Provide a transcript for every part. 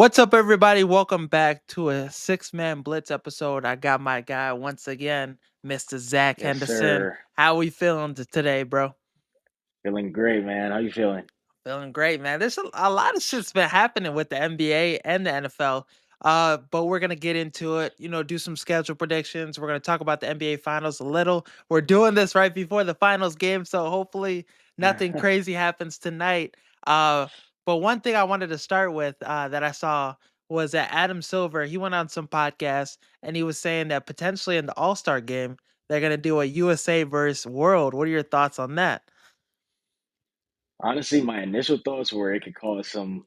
What's up, everybody? Welcome back to a six-man blitz episode. I got my guy once again, Mr. Zach Yes, Henderson. sir. How we feeling today, bro? Feeling great, man. How you feeling? Feeling great, man. There's a lot of shit's been happening with the NBA and the NFL. But we're gonna get into it. Do some schedule predictions. We're gonna talk about the NBA Finals a little. We're doing this right before the Finals game, so hopefully nothing crazy happens tonight. Uh, but one thing I wanted to start with that I saw was that Adam Silver. He went on some podcast and he was saying that potentially in the All Star game they're gonna do a USA versus World. What are your thoughts on that? Honestly, my initial thoughts were it could cause some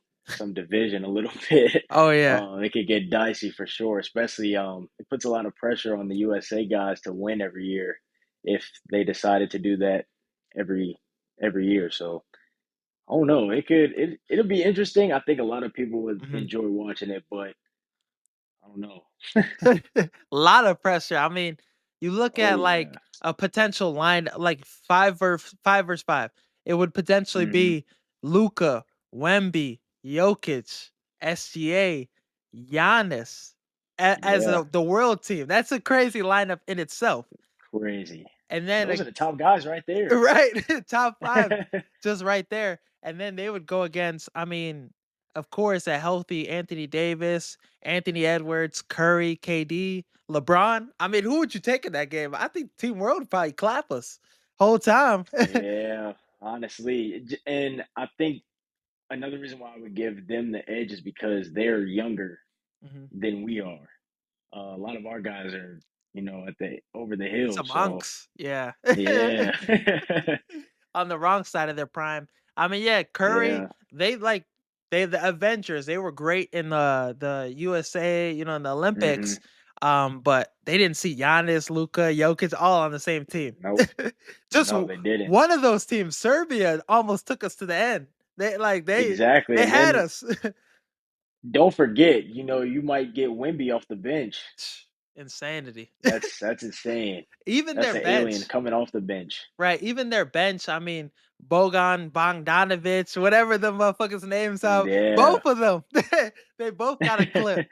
division a little bit. Oh yeah. It could get dicey for sure, especially it puts a lot of pressure on the USA guys to win every year if they decided to do that every every year. So I don't know. It'll be interesting. I think a lot of people would Mhm. enjoy watching it, but I don't know. A lot of pressure. I mean, you look Oh at yeah. like a potential line like five versus five. It would potentially Hmm. be Luca, Wemby, Jokic, SGA, Giannis as Yeah. the world team. That's a crazy lineup in itself. Crazy. And then Those are the top guys right there. right, top 5 just right there, and then they would go against, I mean, of course, a healthy Anthony Davis, Anthony Edwards, Curry, KD, LeBron. I mean, who would you take in that game? I think Team World would probably clap us whole time. Yeah, honestly, and I think another reason why I would give them the edge is because they're younger Mhm. than we are. A lot of our guys are, at the over the hill. Some So unks, yeah. yeah, On the wrong side of their prime. I mean, yeah, Curry, yeah, they the Avengers. They were great in the USA, in the hmm Olympics. But they didn't see Giannis, Luka, Jokic all on the same team. nope, Just no, they didn't. one of those teams, Serbia, almost took us to the end. They like Exactly, they and had then us. don't forget, you might get Wimby off the bench. Insanity. That's insane. Even That's their an alien bench. coming off the bench. Right, even their bench, I mean, Bogan Bogdanovic, whatever the motherfuckers' names are, Yeah. both of them, they both got a clip.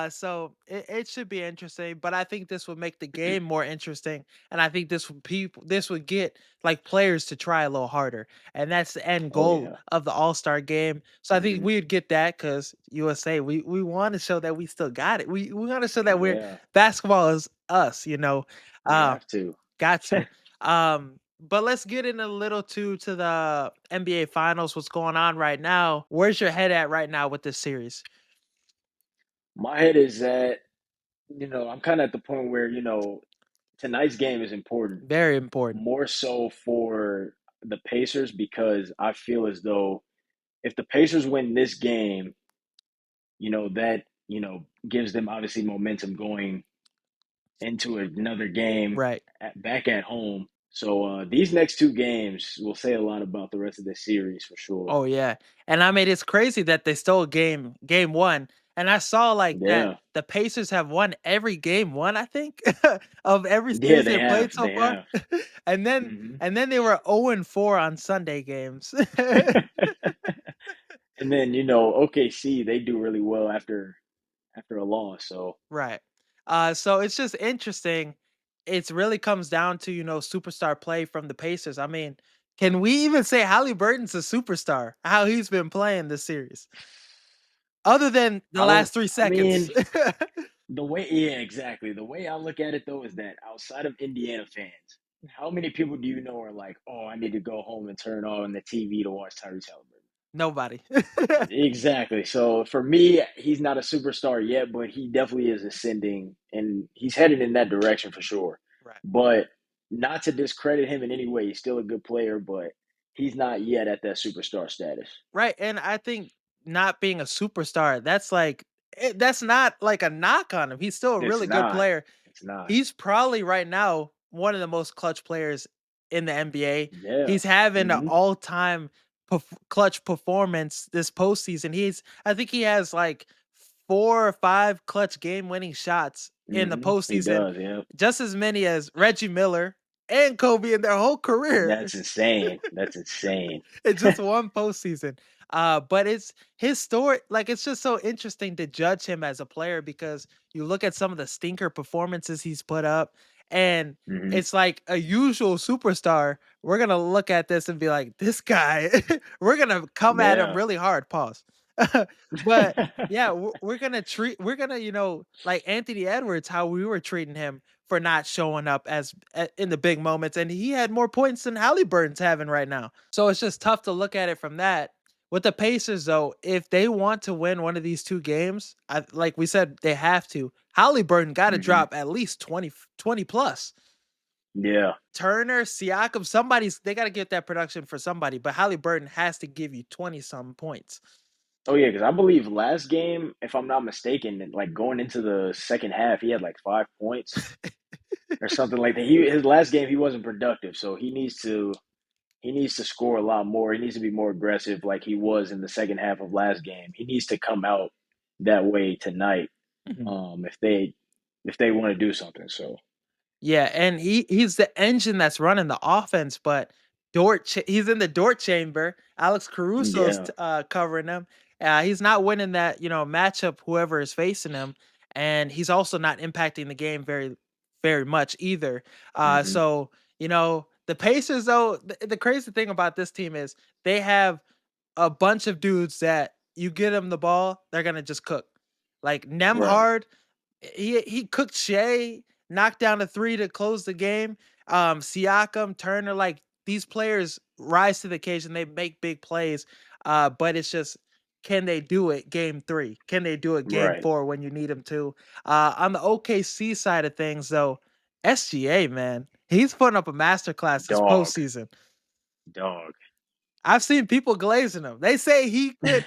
So it should be interesting, but I think this would make the game more interesting, and I think this would get like players to try a little harder, and that's the end Oh goal yeah. of the All Star game. So I think Hmm. we'd get that because USA, we want to show that we still got it. We want to show that we're Yeah. basketball is us. We Uh, have to. got to. But let's get in a little to the NBA Finals. What's going on right now? Where's your head at right now with this series? My head is that, I'm kind of at the point where, tonight's game is important, Very important. more so for the Pacers because I feel as though if the Pacers win this game, that, gives them obviously momentum going into another game Right. back at home. So these next two games will say a lot about the rest of the series for sure. Oh yeah. And I mean it's crazy that they stole game one. And I saw like that Yeah. the Pacers have won every game one, I think, of every Yeah, series they they have. played so They far. have. and then Hmm. and then they were 0-4 on Sunday games. And then OKC they do really well after a loss. So Right. So it's just interesting. It's really comes down to, superstar play from the Pacers. I mean, can we even say Halliburton's a superstar? How he's been playing this series, other than the I don't. last three I seconds. mean, yeah, exactly. The way I look at it though is that outside of Indiana fans, how many people do you know are like, oh, I need to go home and turn on the TV to watch Tyrese Halliburton? Nobody. Exactly. So for me, he's not a superstar yet, but he definitely is ascending, and he's headed in that direction for sure. Right. But not to discredit him in any way, he's still a good player, but he's not yet at that superstar status. Right. And I think not being a superstar, that's not like a knock on him. He's still a It's really good not. player. It's not. He's probably right now one of the most clutch players in the NBA. Yeah. He's having an Hmm. all-time clutch performance this postseason. I think he has like 4 or 5 clutch game-winning shots in the He postseason, does. Yeah. just as many as Reggie Miller and Kobe in their whole career. That's insane. That's insane. It's just one postseason. But it's his story, like, it's just so interesting to judge him as a player because you look at some of the stinker performances he's put up, and Hmm. it's like a usual superstar. We're gonna look at this and be like, this guy, we're gonna come at him Yeah. really hard. Pause. But yeah, we're gonna, like Anthony Edwards, how we were treating him for not showing up in the big moments, and he had more points than Halliburton's having right now. So it's just tough to look at it from that. With the Pacers, though, if they want to win one of these two games, like we said, they have to. Halliburton got to Hmm. drop at least 20 plus. Yeah. Turner, Siakam, they got to get that production for somebody, but Halliburton has to give you 20 some points. Oh yeah, because I believe last game, if I'm not mistaken, like going into the second half, he had like 5 points or something like that. His last game he wasn't productive, so he needs to score a lot more. He needs to be more aggressive, like he was in the second half of last game. He needs to come out that way tonight, Mhm. if they want to do something. So Yeah, and he's the engine that's running the offense, but he's in the Dort chamber. Alex Caruso's yeah. covering him. He's not winning that, matchup whoever is facing him, and he's also not impacting the game very much either. Hmm. So, the Pacers though, the crazy thing about this team is they have a bunch of dudes that you get them the ball, they're gonna just cook. Like Right. Nemhard, he cooked Shea, knocked down a three to close the game. Siakam, Turner, like these players rise to the occasion. They make big plays, but it's just, can they do it game three? Can they do it game Right. four when you need them to? On the OKC side of things, though, SGA, man, he's putting up a masterclass this Dog. postseason. Dog. I've seen people glazing him. They say he could,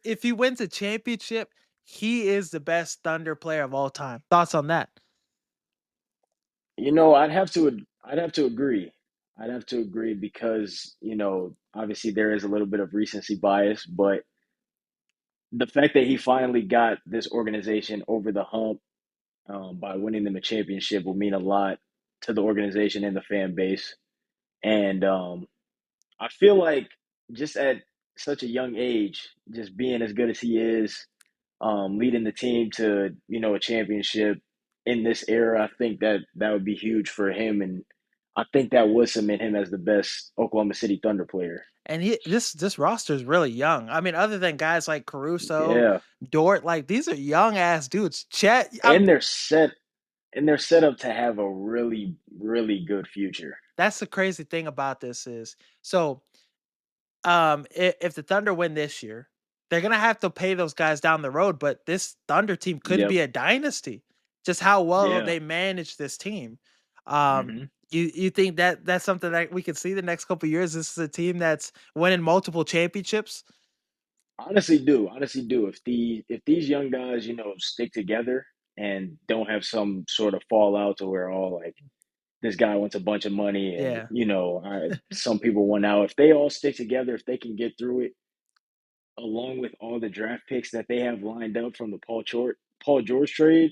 if he wins a championship, he is the best Thunder player of all time. Thoughts on that? I'd have to agree. I'd have to agree because, obviously there is a little bit of recency bias, but the fact that he finally got this organization over the hump, by winning them a championship will mean a lot to the organization and the fan base. And I feel like just at such a young age, just being as good as he is, leading the team to a championship in this era, I think that would be huge for him, and I think that would cement him as the best Oklahoma City Thunder player. And this roster is really young. I mean, other than guys like Caruso, Yeah, Dort, like these are young ass dudes. Chet, and they're set up to have a really really good future. that's the crazy thing about this is, so if the Thunder win this year, they're gonna have to pay those guys down the road, but this Thunder team could Yep. be a dynasty. Just how well Yeah. they manage this team. Um, Hmm. you think that that's something that we could see the next couple years? This is a team that's winning multiple championships. Honestly do. If these young guys, stick together and don't have some sort of fallout to where all like this guy wants a bunch of money and Yeah. some people want out. If they all stick together, if they can get through it, along with all the draft picks that they have lined up from the Paul George trade,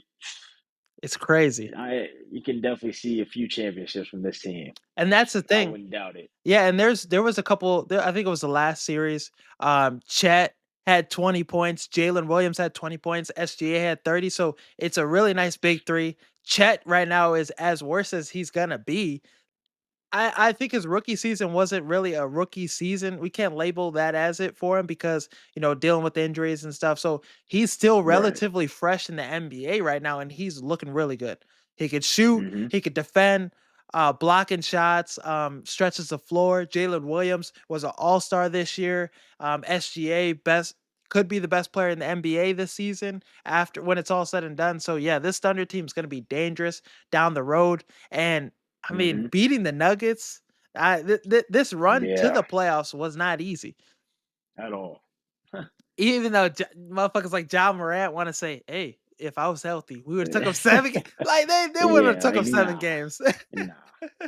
It's crazy. I you can definitely see a few championships from this team. And that's the I thing. wouldn't doubt it. Yeah, and there was a couple there, I think it was the last series. Chet had 20 points, Jalen Williams had 20 points, SGA had 30. So it's a really nice big three. Chet right now is as worse as he's gonna be. I think his rookie season wasn't really a rookie season. We can't label that as it for him because, dealing with injuries and stuff. So he's still Right. relatively fresh in the NBA right now, and he's looking really good. He could shoot, Hmm. he could defend, blocking shots, stretches the floor. Jalen Williams was an all-star this year. SGA best could be the best player in the NBA this season after when it's all said and done. So yeah, this Thunder team is going to be dangerous down the road. And I mean, Hmm. beating the Nuggets, this run to Yeah. the playoffs was not easy. At all. Even though motherfuckers like John Morant want to say, "Hey, if I was healthy, we would have took them 7 like they would have Yeah. took Like them 7 nah, games." nah. uh,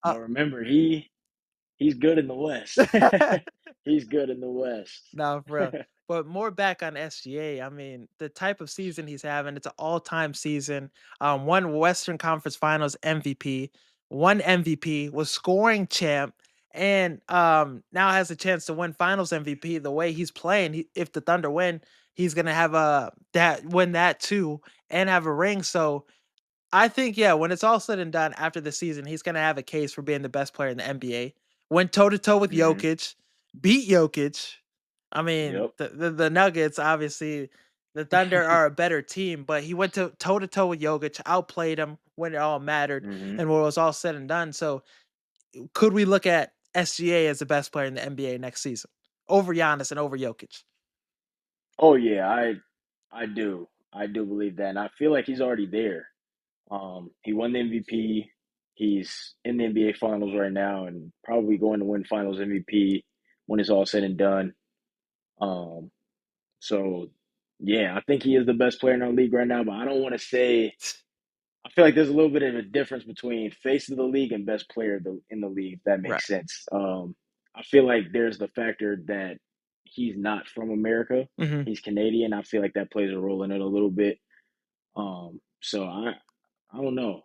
But remember, he's good in the West. He's good in the West. No, for real. But more back on SGA. I mean, the type of season he's having, it's an all-time season. One Western Conference Finals MVP, one MVP, was scoring champ, and now has a chance to win Finals MVP. The way he's playing, if the Thunder win, he's gonna have a that win that too and have a ring. So I think, yeah, when it's all said and done after the season, he's gonna have a case for being the best player in the NBA. Went toe to toe with Hmm. Jokic, beat Jokic. I mean, Yep. the Nuggets, obviously, the Thunder are a better team, but he went to toe to toe with Jokic, outplayed him when it all mattered Hmm. and when it was all said and done. So, could we look at SGA as the best player in the NBA next season over Giannis and over Jokic? Oh yeah, I do. I do believe that, and I feel like he's already there. He won the MVP. He's in the NBA Finals right now, and probably going to win Finals MVP when it's all said and done. Um, so yeah, I think he is the best player in our league right now. But I don't want to say. I feel like there's a little bit of a difference between face of the league and best player in the league. If that Right. makes sense. I feel like there's the factor that he's not from America. Hmm. He's Canadian. I feel like that plays a role in it a little bit. So I don't know.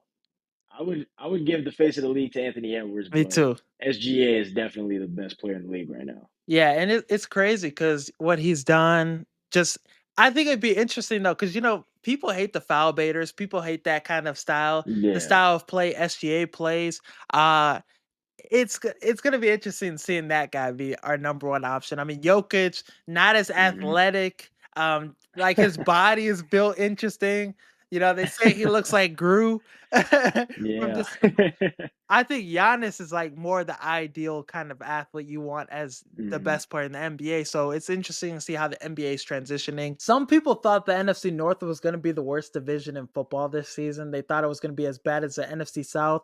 I would give the face of the league to Anthony Edwards, Me but too. SGA is definitely the best player in the league right now. Yeah, and it's crazy because what he's done. Just, I think it'd be interesting though, because people hate the foul baiters. People hate that kind of style, the Yeah. style of play SGA plays. Uh, it's gonna be interesting seeing that guy be our number one option. I mean, Jokic, not as Hmm. athletic. Like his body is built interesting. They say he looks like Gru from Yeah. just I think Giannis is like more the ideal kind of athlete you want as the Hmm. best player in the NBA. So it's interesting to see how the NBA is transitioning. Some people thought the NFC North was going to be the worst division in football this season. They thought it was going to be as bad as the NFC South.